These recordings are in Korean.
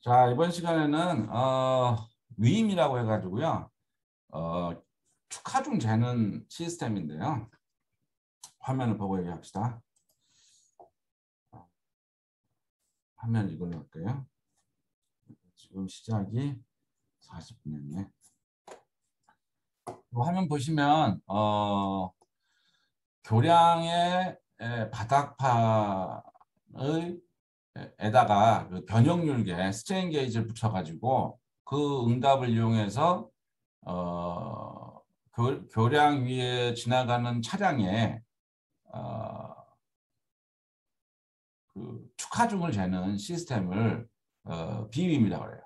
자, 이번 시간에는 위임이라고 해가지고요. 어, 축하중 재는 시스템인데요. 화면을 보고 얘기합시다. 화면 이걸로 할게요. 지금 시작이 40분이었네. 화면 보시면 교량의 바닥판의 에다가 그 변형률계 스트레인 게이지를 붙여가지고 그 응답을 이용해서 교량 위에 지나가는 차량에 그 축하중을 재는 시스템을 비임이라고 해요.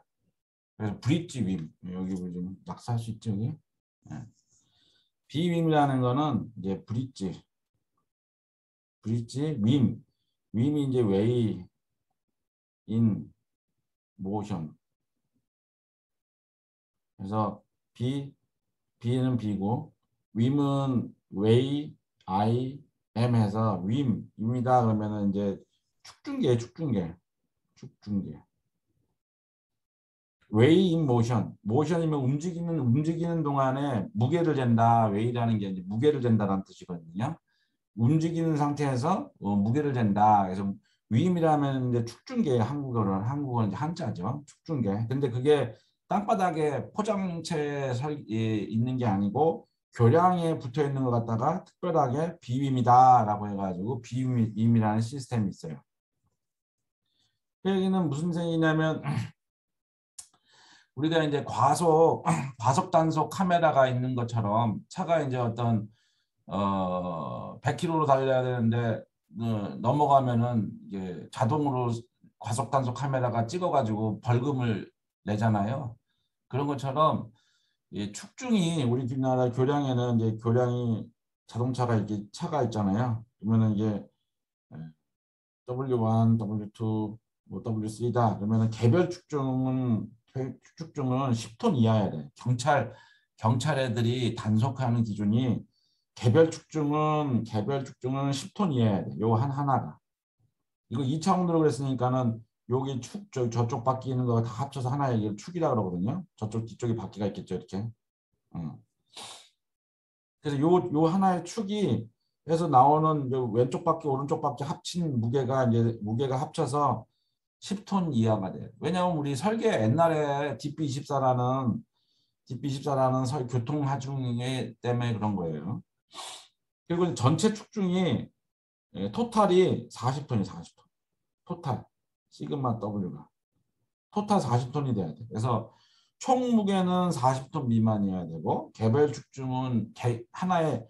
그래서 브릿지 임 여기 좀 낙서할 수 있죠, 여기? 네. 비임이라는 거는 이제 브릿지 임 임이 이제 웨이 인 모션. 그래서 B는 B고 윈은 웨이 I M 해서 윈입니다. 그러면은 이제 축중계 웨이 인 모션이면 움직이는 동안에 무게를 잰다. 웨이라는 게 이제 무게를 잰다라는 뜻이거든요. 움직이는 상태에서 무게를 잰다. 그래서 위임이라면 이제 축중계 한국어는 이제 한자죠. 축중계. 근데 그게 땅바닥에 포장체에 있는 게 아니고 교량에 붙어 있는 것 같다가 특별하게 비임이다라고 해가지고 비임이라는 시스템이 있어요. 그 얘기는 무슨 얘기냐면 우리가 이제 과속 단속 카메라가 있는 것처럼 차가 이제 어떤 100km로 달려야 되는데 넘어가면은 이게 자동으로 과속 단속 카메라가 찍어가지고 벌금을 내잖아요. 그런 것처럼 이 축중이 우리나라 교량에는 이제 교량이 자동차가 이렇게 차가 있잖아요. 그러면은 이게 W1, W2, 뭐 W3다. 그러면은 개별 축중은 10톤 이하여야 돼. 경찰 애들이 단속하는 기준이 개별 축중은 10톤 이하여야 돼. 요 하나가. 이거 2차원으로 그랬으니까는 여기 저쪽 바퀴 있는 거 다 합쳐서 하나의 축이라 그러거든요. 저쪽 뒤쪽에 바퀴가 있겠죠, 이렇게. 그래서 요 하나의 축이 해서 나오는 왼쪽 바퀴 오른쪽 바퀴 합친 무게가 합쳐서 10톤 이하가 돼요. 왜냐하면 우리 설계 옛날에 DP24라는 교통하중 때문에 그런 거예요. 그리고 전체 축중이 토탈이 40톤이 40톤. 토탈 시그마 W가 토탈 40톤이 돼야 돼. 그래서 총 무게는 40톤 미만이어야 되고 개별 축중은 하나의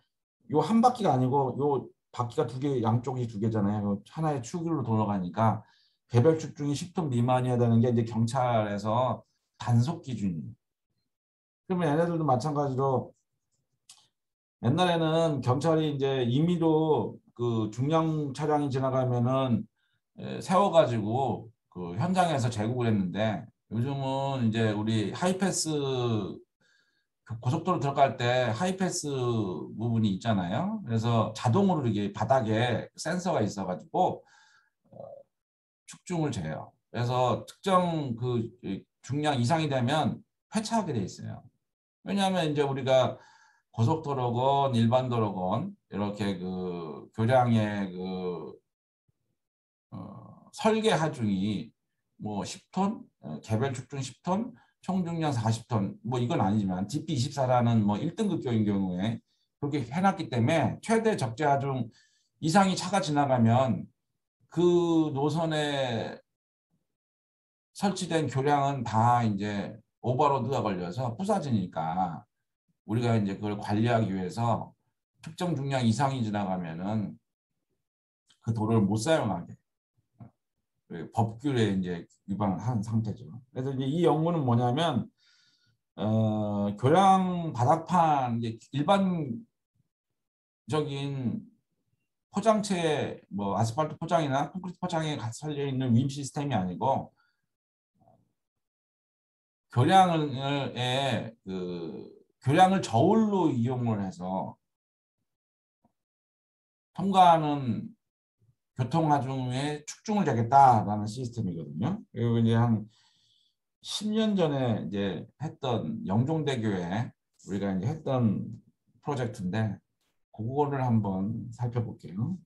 요 한 바퀴가 아니고 요 바퀴가 두 개, 양쪽이 두 개잖아요. 하나의 축으로 돌아가니까 개별 축중이 10톤 미만이어야 되는 게 이제 경찰에서 단속 기준이에요. 그러면 얘네들도 마찬가지로 옛날에는 경찰이 이제 임의로 그 중량 차량이 지나가면은 세워가지고 그 현장에서 제국을 했는데 요즘은 이제 우리 하이패스 고속도로 들어갈 때 하이패스 부분이 있잖아요. 그래서 자동으로 이게 바닥에 센서가 있어가지고 축중을 재요. 그래서 특정 그 중량 이상이 되면 회차하게 돼 있어요. 왜냐하면 이제 우리가 고속도로건 일반 도로건 이렇게 그 교량의 그 설계 하중이 뭐 10톤, 개별 축중 10톤, 총 중량 40톤, 뭐 이건 아니지만 DP24라는 뭐 1등급교인 경우에 그렇게 해놨기 때문에 최대 적재 하중 이상이 차가 지나가면 그 노선에 설치된 교량은 다 이제 오버로드가 걸려서 부서지니까 우리가 이제 그걸 관리하기 위해서 특정 중량 이상이 지나가면은 그 도로를 못 사용하게 법규에 이제 위반한 상태죠. 그래서 이제 이 연구는 뭐냐면 교량 바닥판 이제 일반적인 포장체 뭐 아스팔트 포장이나 콘크리트 포장에 살려 있는 윈 시스템이 아니고 교량을 저울로 이용을 해서 통과하는 교통하중에 축중을 재겠다라는 시스템이거든요. 그리고 이제 한 10년 전에 이제 했던 영종대교에 우리가 이제 했던 프로젝트인데 그거를 한번 살펴볼게요.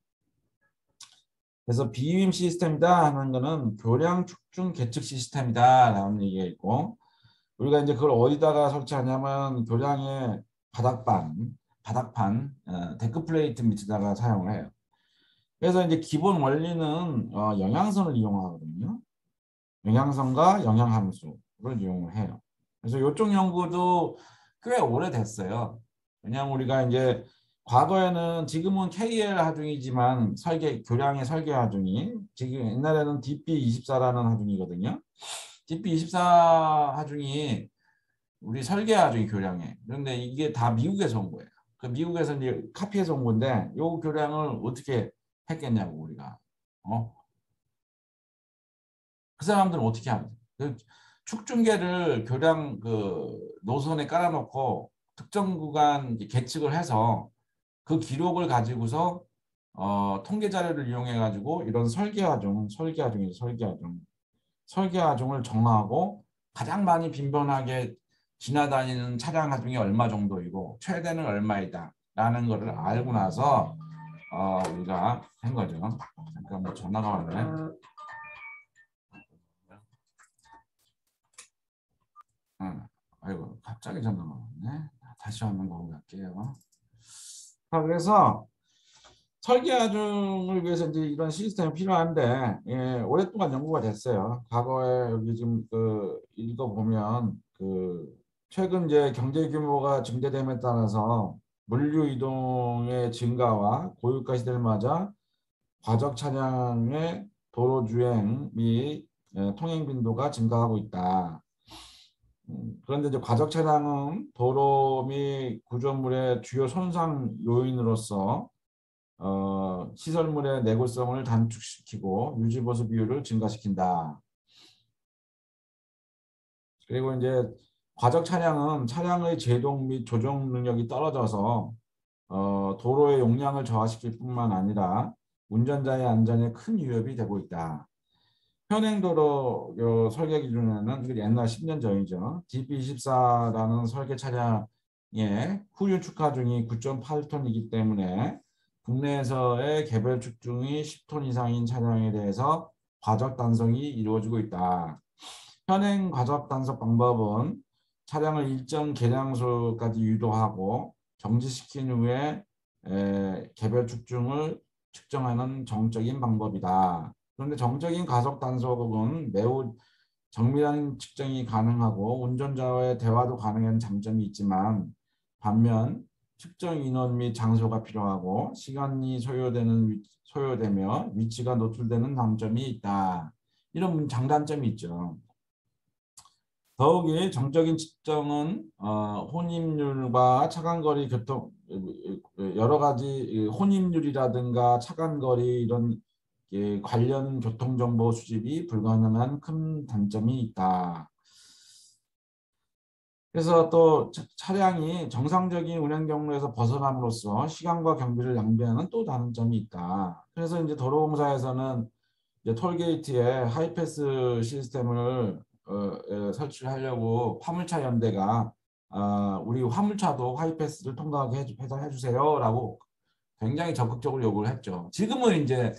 그래서 비유임 시스템이다 하는 거는 교량 축중 계측 시스템이다 라는 얘기가 있고, 우리가 이제 그걸 어디다가 설치하냐면 교량의 바닥판, 데크 플레이트 밑에다가 사용을 해요. 그래서 이제 기본 원리는 영양선을 이용하거든요. 영양선과 영양함수를 이용을 해요. 그래서 이쪽 연구도 꽤 오래됐어요. 왜냐하면 우리가 이제 과거에는, 지금은 KL 하중이지만 교량의 설계 하중이, 지금 옛날에는 DP24라는 하중이거든요. DP24 하중이 우리 설계 하중이 교량에. 그런데 이게 다 미국에서 온 거예요. 그 미국에서 이제 카피해서 온 건데, 요 교량을 어떻게 했겠냐고 우리가. 그 사람들은 어떻게 하는지. 그 축중계를 교량 그 노선에 깔아놓고 특정 구간 계측을 해서 그 기록을 가지고서 통계 자료를 이용해 가지고 이런 설계하중을 정하고, 가장 많이 빈번하게 지나다니는 차량 하중이 얼마 정도이고 최대는 얼마이다 라는 거를 알고 나서 우리가 한 거죠. 잠깐 뭐 전화가 왔네. 아이고 갑자기 전화가 왔네. 다시 한번 넘어갈게요. 그래서 설계하중을 위해서 이제 이런 시스템이 필요한데, 오랫동안 연구가 됐어요. 과거에 여기 지금 그 읽어보면 최근 이제 경제 규모가 증대됨에 따라서 물류 이동의 증가와 고유가 시대를 맞아 과적 차량의 도로 주행 및 통행 빈도가 증가하고 있다. 그런데 이제 과적 차량은 도로 및 구조물의 주요 손상 요인으로서 시설물의 내구성을 단축시키고 유지보수 비율을 증가시킨다. 그리고 이제 과적 차량은 차량의 제동 및 조종 능력이 떨어져서 도로의 용량을 저하시킬 뿐만 아니라 운전자의 안전에 큰 위협이 되고 있다. 현행도로 설계 기준에는, 이게 옛날 10년 전이죠. DB24라는 설계 차량의 후륜 축하중이 9.8톤이기 때문에 국내에서의 개별 축중이 10톤 이상인 차량에 대해서 과적 단속이 이루어지고 있다. 현행 과적 단속 방법은 차량을 일정 계량수까지 유도하고 정지시킨 후에 개별 축중을 측정하는 정적인 방법이다. 그런데 정적인 가속 단속은 매우 정밀한 측정이 가능하고 운전자와의 대화도 가능한 장점이 있지만, 반면 측정 인원 및 장소가 필요하고 시간이 소요되며 위치가 노출되는 장점이 있다. 이런 장단점이 있죠. 더욱이 정적인 측정은 혼입률과 차간거리 교통, 여러 가지 혼입률이라든가 차간거리 이런 관련 교통정보 수집이 불가능한 큰 단점이 있다. 그래서 또 차량이 정상적인 운행 경로에서 벗어남으로써 시간과 경비를 낭비하는 또 다른 점이 있다. 그래서 이제 도로공사에서는 이제 톨게이트에 하이패스 시스템을 설치를 하려고 화물차 연대가 우리 화물차도 하이패스를 통과하게 해서 해주세요라고 굉장히 적극적으로 요구를 했죠. 지금은 이제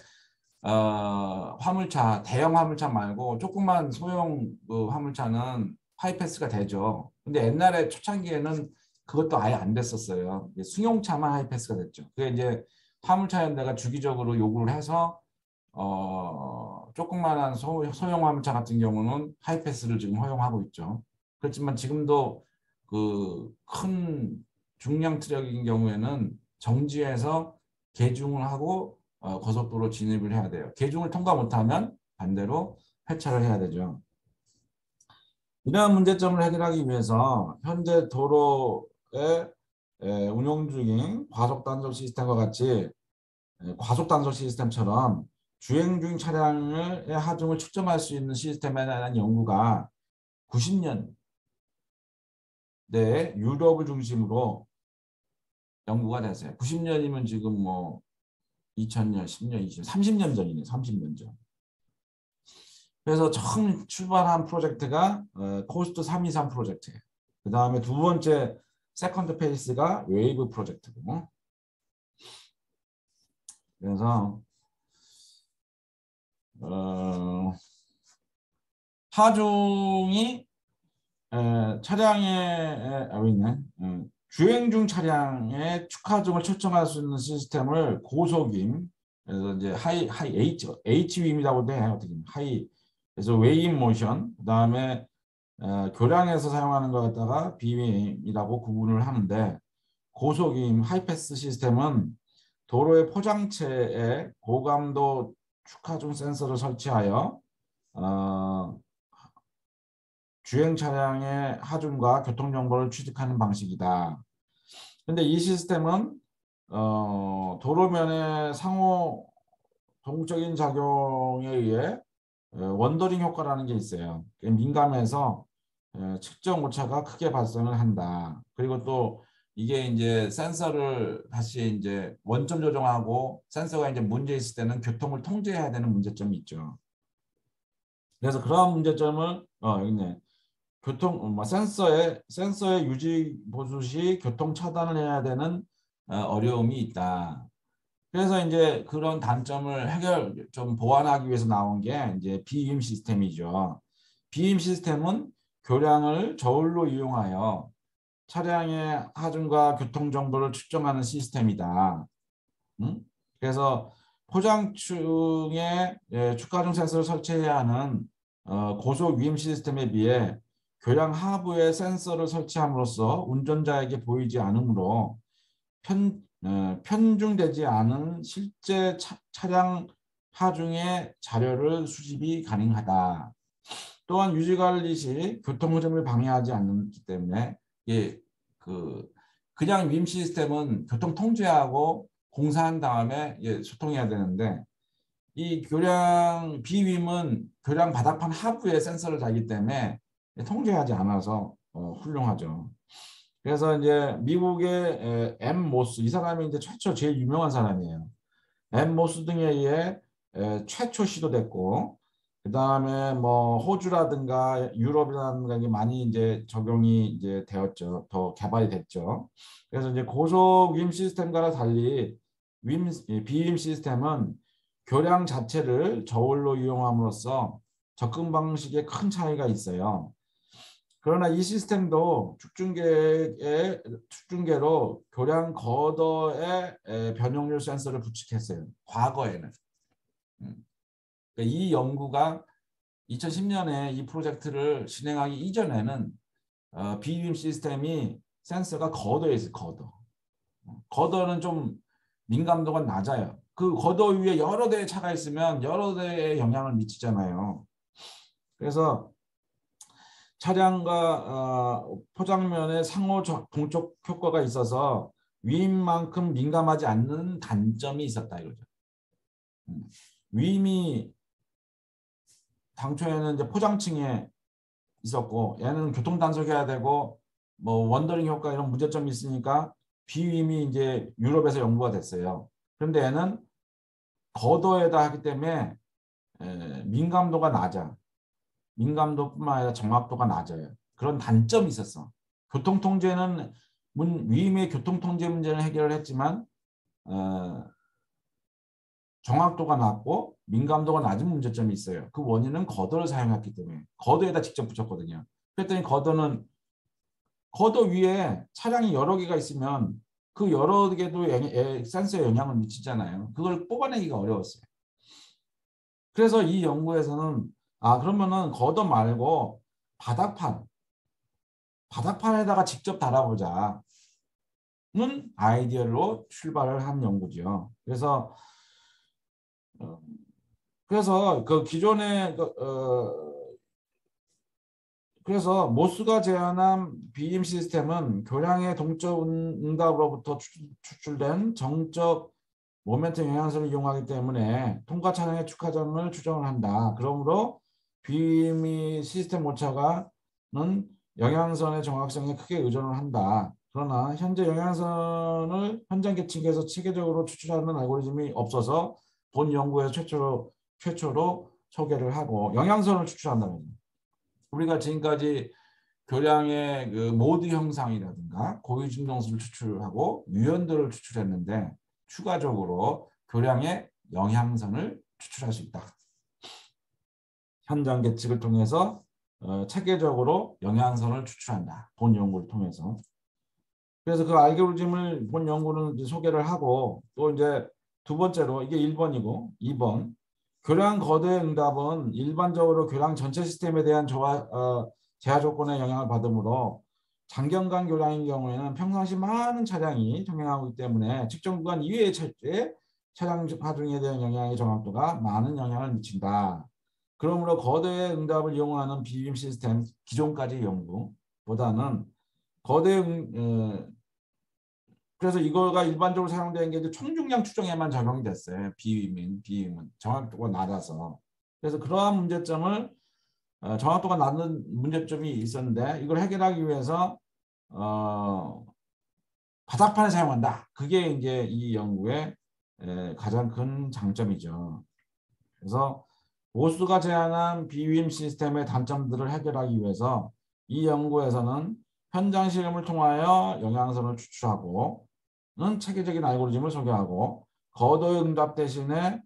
대형 화물차 말고 조그만 소형 화물차는 하이패스가 되죠. 근데 옛날에 초창기에는 그것도 아예 안 됐었어요. 승용차만 하이패스가 됐죠. 그게 이제 화물차 연대가 주기적으로 요구를 해서 조그만한 소형 화물차 같은 경우는 하이패스를 지금 허용하고 있죠. 그렇지만 지금도 그 큰 중량 트럭인 경우에는 정지해서 계중을 하고 고속도로 진입을 해야 돼요. 계중을 통과 못하면 반대로 폐차를 해야 되죠. 이러한 문제점을 해결하기 위해서 현재 도로에 운용 중인 과속 단속 시스템과 같이 과속 단속 시스템처럼 주행 중 차량의 하중을 측정할 수 있는 시스템에 대한 연구가 90년대에 유럽을 중심으로 연구가 됐어요. 90년이면 지금 뭐 2000년, 10년, 20년, 30년 전이네. 30년 전. 그래서 처음 출발한 프로젝트가 코스트 323 프로젝트예요. 그 다음에 두 번째 세컨드 페이스가 웨이브 프로젝트고. 그래서 하중이 차량에 있네. 주행 중 차량의 축하증을 측정할 수 있는 시스템을 고속임, 그래서 이제 하이 HW임이라고도 해요. 어떻게 하이. 그래서 웨이인 모션, 그다음에 교량에서 사용하는 거 갖다가 비임이라고 구분을 하는데, 고속임 하이패스 시스템은 도로의 포장체에 고감도 축하중 센서를 설치하여 주행 차량의 하중과 교통 정보를 취득하는 방식이다. 근데 이 시스템은 도로면의 상호 동적인 작용에 의해 원더링 효과라는 게 있어요. 민감해서 측정 오차가 크게 발생을 한다. 그리고 또 이게 이제 센서를 다시 이제 원점 조정하고 센서가 이제 문제 있을 때는 교통을 통제해야 되는 문제점이 있죠. 그래서 그러한 문제점을 여기 있네. 센서의 유지 보수 시 교통 차단을 해야 되는 어려움이 있다. 그래서 이제 그런 단점을 좀 보완하기 위해서 나온 게 이제 비임 시스템이죠. 비임 시스템은 교량을 저울로 이용하여 차량의 하중과 교통 정보를 측정하는 시스템이다. 그래서 포장층에 축하중 센서를 설치해야 하는 고속 위임 시스템에 비해 교량 하부에 센서를 설치함으로써 운전자에게 보이지 않으므로 편중되지 않은 실제 차량 하중의 자료를 수집이 가능하다. 또한 유지관리 시 교통 흐름을 방해하지 않기 때문에 그냥 윈 시스템은 교통 통제하고 공사한 다음에 소통해야 되는데, 이 비빔은 교량 바닥판 하부에 센서를 달기 때문에 통제하지 않아서 훌륭하죠. 그래서 이제 미국의 M 모스, 이 사람이 이제 최초 제일 유명한 사람이에요. M 모스 등에 의해 최초 시도됐고, 그 다음에 뭐 호주라든가 유럽이라든가 이게 많이 이제 적용이 이제 되었죠. 더 개발이 됐죠. 그래서 이제 고속 윈 시스템과는 달리 비임 시스템은 교량 자체를 저울로 이용함으로써 접근 방식에 큰 차이가 있어요. 그러나 이 시스템도 축중계로 교량 거더의 변용률 센서를 부착했어요. 과거에는. 이 연구가 2010년에 이 프로젝트를 진행하기 이전에는 비빔 시스템이 센서가 거더에 있어요. 거더는 좀 민감도가 낮아요. 그 거더 위에 여러 대의 차가 있으면 여러 대의 영향을 미치잖아요. 그래서 차량과 포장면에 상호 동적 효과가 있어서 위임만큼 민감하지 않는 단점이 있었다 이거죠. 위임이 당초에는 이제 포장층에 있었고, 얘는 교통 단속해야 되고 뭐 원더링 효과 이런 문제점이 있으니까 비임이 이제 유럽에서 연구가 됐어요. 그런데 얘는 거더에다 하기 때문에 민감도가 낮아. 민감도뿐만 아니라 정확도가 낮아요. 그런 단점이 있었어. 교통통제는 위임의 교통통제 문제는 해결을 했지만 정확도가 낮고 민감도가 낮은 문제점이 있어요. 그 원인은 거더를 사용했기 때문에. 거더에다 직접 붙였거든요. 그랬더니 거더 위에 차량이 여러 개가 있으면 그 여러 개도 센서에 영향을 미치잖아요. 그걸 뽑아내기가 어려웠어요. 그래서 이 연구에서는 그러면은 거더 말고 바닥판에다가 직접 달아보자는 아이디어로 출발을 한 연구죠. 그래서 그 기존의 그래서 모스가 제안한 비임 시스템은 교량의 동적 응답으로부터 추출된 정적 모멘텀 영향성을 이용하기 때문에 통과 차량의 축하점을 추정을 한다. 그러므로 비임이 시스템 오차가는 영향선의 정확성에 크게 의존을 한다. 그러나 현재 영향선을 현장 계측에서 체계적으로 추출하는 알고리즘이 없어서 본 연구에서 최초로 소개를 하고 영양선을 추출한다는 거죠. 우리가 지금까지 교량의 그 모드 형상이라든가 고유진동수를 추출하고 유연도를 추출했는데 추가적으로 교량의 영양선을 추출할 수 있다. 현장 계측을 통해서 체계적으로 영양선을 추출한다. 본 연구를 통해서. 그래서 그 알고리즘을 본 연구는 이제 소개를 하고 또 이제 두 번째로 이게 1번이고 2번 교량 거대 응답은 일반적으로 교량 전체 시스템에 대한 제하 조건의 영향을 받으므로 장경간 교량인 경우에는 평상시 많은 차량이 통행하고 있기 때문에 측정 구간 이외의 차량 하중에 대한 영향의 정확도가 많은 영향을 미친다. 그러므로 거대 응답을 이용하는 비빔 시스템 기존까지 연구보다는 그래서 이거가 일반적으로 사용되는 게 이제 총중량 추정에만 적용이 됐어요. 비빔은 정확도가 낮아서. 그래서 그러한 문제점을 정확도가 낮은 문제점이 있었는데 이걸 해결하기 위해서 바닥판에 사용한다. 그게 이제 이 연구의 가장 큰 장점이죠. 그래서 보수가 제안한 비빔 시스템의 단점들을 해결하기 위해서 이 연구에서는 현장 실험을 통하여 영양선을 추출하고는 체계적인 알고리즘을 소개하고 거도의 응답 대신에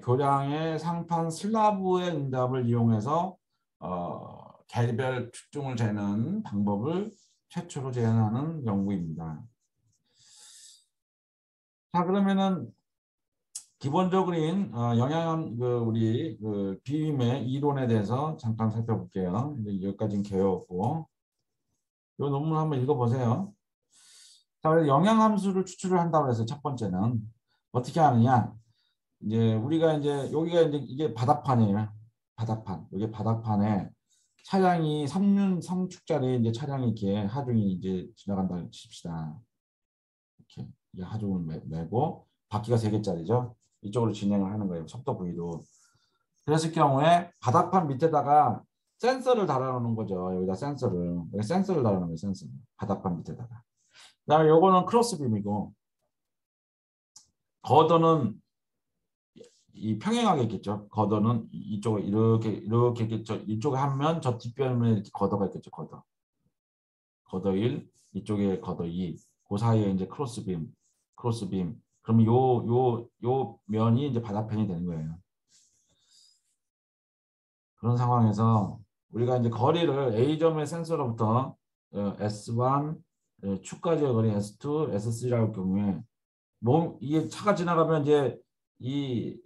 교량의 상판 슬라브의 응답을 이용해서 개별 축중을 재는 방법을 최초로 제안하는 연구입니다. 자, 그러면은 기본적인 우리 비빔의 이론에 대해서 잠깐 살펴볼게요. 여기까지는 개요였고, 이 논문 한번 읽어보세요. 자, 영양함수를 추출을 한다고 해서 첫 번째는 어떻게 하느냐? 이제 우리가 이제 여기가 이제 이게 바닥판이에요. 바닥판. 여기 바닥판에 차량이 3축짜리 이제 차량이 이렇게 하중이 이제 지나간다 칩시다. 이렇게 하중을 메고 바퀴가 3개짜리죠. 이쪽으로 진행을 하는 거예요. 속도 부위도. 그랬을 경우에 바닥판 밑에다가 센서를 달아놓는 거죠. 여기다 센서를 달아놓는 거예요. 센서. 바닥판 밑에다가. 그다음에 요거는 크로스빔이고 거더는 이 평행하게 있겠죠. 거더는 이쪽에 이렇게 있겠죠. 이쪽에 하면 저 뒷변에 이렇게 거더가 있겠죠. 거더 1, 이쪽에 거더 2. 그 사이에 이제 크로스빔. 그러면 요 면이 이제 바닥편이 되는 거예요. 그런 상황에서 우리가 이제 거리를 A점의 센서로부터 S1 축까지의 거리 S2, S3라고 할 경우에 이게 차가 지나가면 이제 이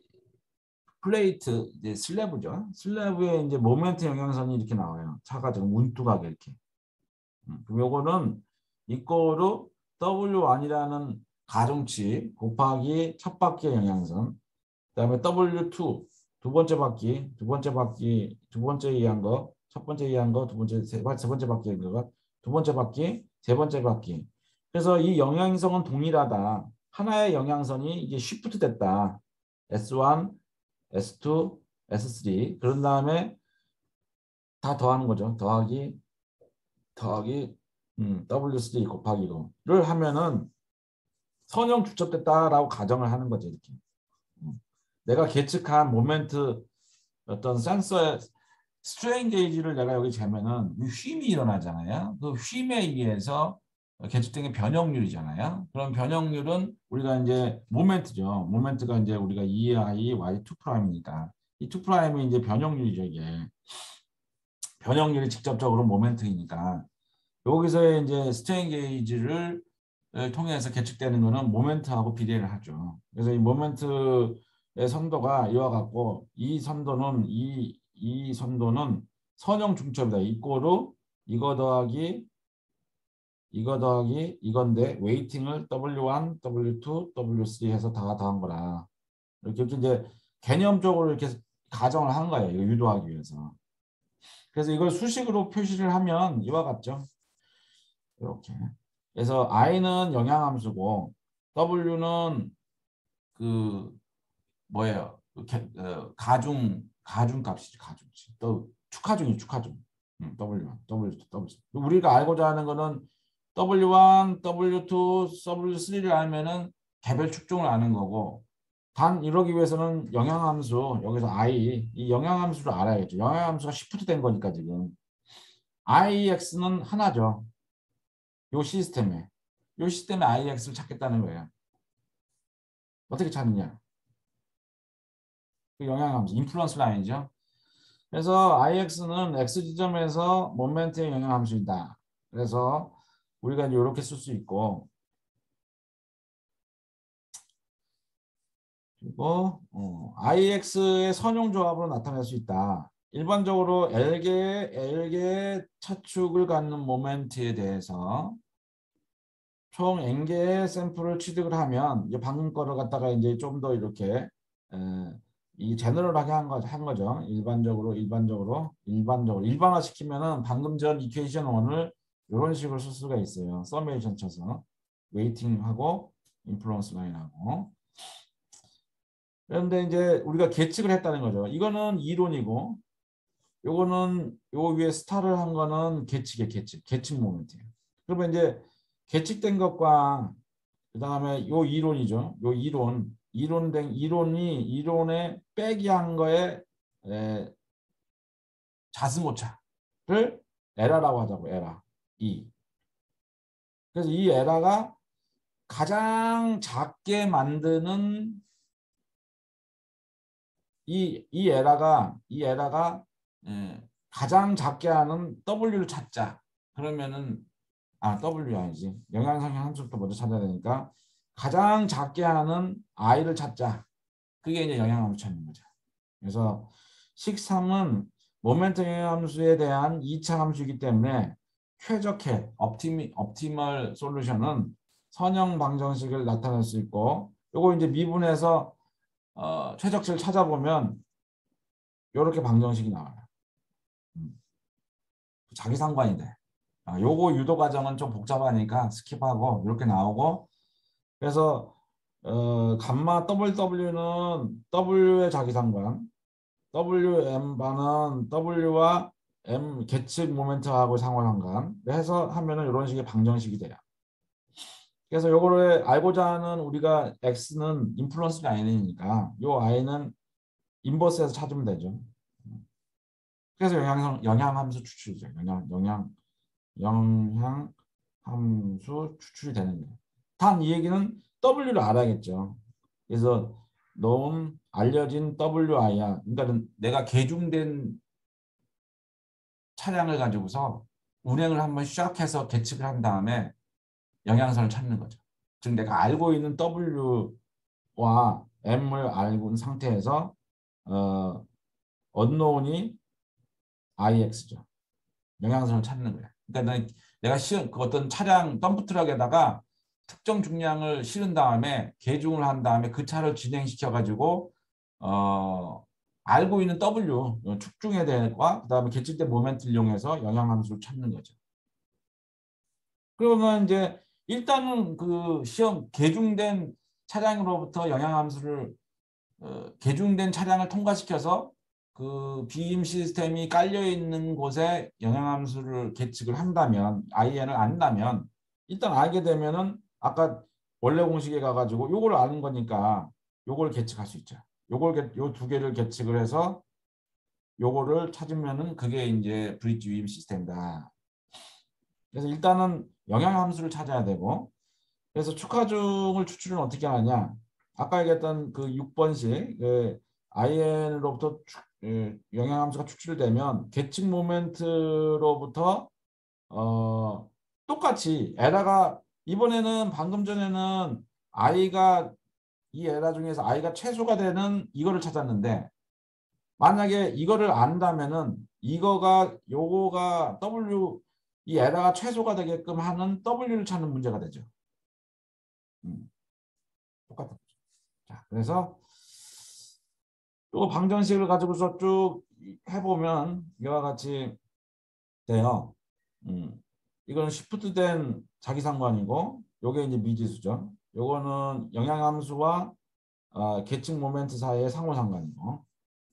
플레이트 이제 슬래브죠. 슬래브에 이제 모멘트 영향선이 이렇게 나와요. 차가 지금 운뚜하게 이렇게. 그럼 요거는 이거로 W1이라는 가중치 곱하기 첫 바퀴의 영향선, 그다음에 W2 두 번째 바퀴, 두 번째 이해한 거, 첫 번째 이해한 거, 세 번째 바퀴 거, 두 번째 바퀴, 세 번째 바퀴. 그래서 이 영향성은 동일하다. 하나의 영향선이 이게 쉬프트 됐다. S1, S2, S3. 그런 다음에 다 더하는 거죠. 더하기 W3 곱하기 이거를 하면은 선형 축적됐다라고 가정을 하는 거죠. 이렇게. 내가 계측한 모멘트 어떤 센서의 스트레인 게이지를 내가 여기 재면은 쉼이 일어나잖아요. 그 쉼에 의해서 계측된 게 변형률이잖아요. 그럼 변형률은 우리가 이제 모멘트죠. 모멘트가 이제 우리가 EI, Y2'이니까 이 2'이 이제 변형률이죠. 이게 변형률이 직접적으로 모멘트이니까 여기서의 이제 스트레인 게이지를 통해서 계측되는 거는 모멘트하고 비례를 하죠. 그래서 이 모멘트의 선도가 이와 같고 이 선도는 선형 중첩이다. 이꼬르 이거 더하기 이건데 웨이팅을 W1, W2, W3 해서 다 더한 거라. 이렇게 이제 개념적으로 이렇게 가정을 한 거예요. 이거 유도하기 위해서. 그래서 이걸 수식으로 표시를 하면 이와 같죠. 이렇게. 그래서 I는 영양함수고 W는 그 뭐예요? 가중값이지. 가중치. 또 축하중이 축하중. W1, W2. 우리가 알고자 하는 거는 W1, W2, W3를 알면은 개별 축중을 아는 거고 단 이러기 위해서는 영향함수 여기서 i 이 영향함수를 알아야겠죠. 영향함수가 시프트 된 거니까 지금 ix는 하나죠. 요 시스템에 ix를 찾겠다는 거예요. 어떻게 찾느냐? 그 영향함수 인플루언스 라인이죠. 그래서 ix는 x 지점에서 모멘트의 영향함수이다. 그래서 우리가 이제 이렇게 쓸 수 있고 그리고 IX의 선용 조합으로 나타낼 수 있다. 일반적으로 L개의 차축을 갖는 모멘트에 대해서 총 N개의 샘플을 취득을 하면 이제 방금 거를 갖다가 이제 좀 더 이렇게 이 제너럴하게 한 거죠. 일반화시키면은 방금 전 이퀘이션 1을 이런 식으로 쓸 수가 있어요. 서메이션 쳐서 웨이팅하고 인플루언스 라인하고 그런데 이제 우리가 계측을 했다는 거죠. 이거는 이론이고 요거는 요 위에 스타를 한 거는 계측 모멘트예요. 그러면 이제 계측된 것과 그다음에 요 이론이죠. 요 이론에 빼기 한 거에 자스모차를 에라라고 하자고 에라 그래서 이 에라가 가장 작게 만드는 이 에라가 가장 작게 하는 W를 찾자. 그러면은 W 아니지. 영향상형 함수부터 먼저 찾아야 되니까 가장 작게 하는 I를 찾자. 그게 이제 영향함수 찾는 거죠. 그래서 식3은 모멘트 영향함수에 대한 2차 함수이기 때문에 최적의 옵티멀 솔루션은 선형 방정식을 나타낼 수 있고 요거 이제 미분해서 최적치를 찾아보면 이렇게 방정식이 나와요. 자기 상관인데. 요거 유도 과정은 좀 복잡하니까 스킵하고 이렇게 나오고 그래서 감마 WW는 W의 자기 상관 WM 반은 W와 M 계측 모멘트하고 상호상관 해서 하면은 이런 식의 방정식이 돼요. 그래서 요거를 알고자 하는 우리가 X는 인플루언스 라인이니까 요 I는 인버스에서 찾으면 되죠. 그래서 영향함수 추출이죠. 영향함수 추출이 되는 거예요. 단 이 얘기는 W를 알아야겠죠. 그래서 알려진 WI야. 그러니까 내가 계중된 차량을 가지고서 운행을 한번 시작해서 계측을 한 다음에 영향선을 찾는 거죠. 즉 내가 알고 있는 W와 M을 알고 있는 상태에서 unknown이 IX죠. 영향선을 찾는 거야. 그러니까 내가 그 어떤 차량 덤프트럭에다가 특정 중량을 실은 다음에 계중을 한 다음에 그 차를 진행시켜 가지고 알고 있는 W 축중에 대해서 그다음에 계측된 모멘트를 이용해서 영향함수를 찾는 거죠. 그러면 이제 일단은 그 시험 계중된 차량으로부터 영향함수를 계중된 차량을 통과시켜서 그 비임 시스템이 깔려 있는 곳에 영향함수를 계측을 한다면 IN을 안다면 일단 알게 되면은 아까 원래 공식에 가가지고 요걸 아는 거니까 요걸 계측할 수 있죠. 요 두 개를 계측을 해서 요거를 찾으면은 그게 이제 브릿지 위임 시스템이다. 그래서 일단은 영향함수를 찾아야 되고 그래서 축하중을 추출은 어떻게 하냐? 아까 얘기했던 그 6번식 IN으로부터 영향함수가 추출되면 계측 모멘트로부터 똑같이 에라가 이번에는 방금 전에는 I가 이 에라 중에서 I가 최소가 되는 이거를 찾았는데 만약에 이거를 안다면은 요거가 W 이 에라가 최소가 되게끔 하는 W를 찾는 문제가 되죠. 똑같은 거죠. 자, 그래서 요 방정식을 가지고서 쭉 해보면 이와 같이 돼요. 이거는 시프트된 자기상관이고 요게 이제 미지수죠. 요거는 영향함수와 계측 모멘트 사이의 상호상관이고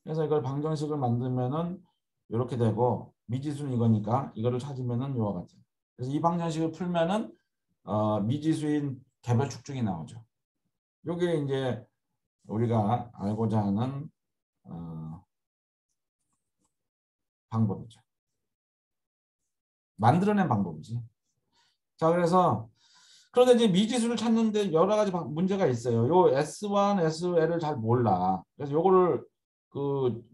그래서 이걸 방정식을 만들면은 이렇게 되고 미지수는 이거니까 이거를 찾으면은 요와 같아요. 그래서 이 방정식을 풀면은 미지수인 개별 축중이 나오죠. 요게 이제 우리가 알고자 하는 방법이죠. 만들어낸 방법이지. 자, 그래서 그런데 이제 미지수를 찾는데 여러 가지 문제가 있어요. 요 S1, SL을 잘 몰라. 그래서 요거를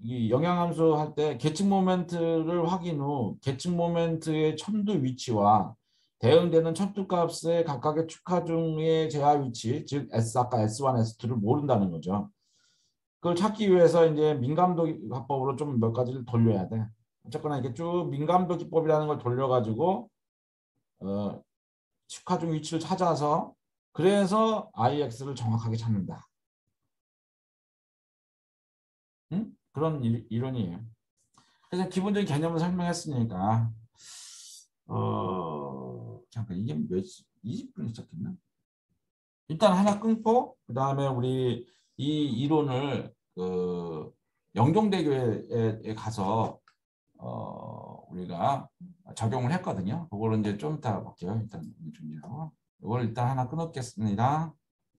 이 영양함수 할 때 계측 모멘트를 확인 후 계측 모멘트의 첨두 위치와 대응되는 첨두 값의 각각의 축하중의 제하 위치, 즉 아까 S1, S2를 모른다는 거죠. 그걸 찾기 위해서 이제 민감도 화법으로 좀 몇 가지를 돌려야 돼. 어쨌거나 이게 쭉 민감도 기법이라는 걸 돌려가지고 축하중 위치를 찾아서 그래서 IX를 정확하게 찾는다. 응? 그런 이론이에요. 그래서 기본적인 개념을 설명했으니까 잠깐 이게 몇 20분 시작했나? 일단 하나 끊고 그 다음에 우리 이 이론을 영종대교에 가서 우리가 적용을 했거든요. 그거를 이제 좀 이따 볼게요. 일단 준비하고 이걸 일단 하나 끊었겠습니다.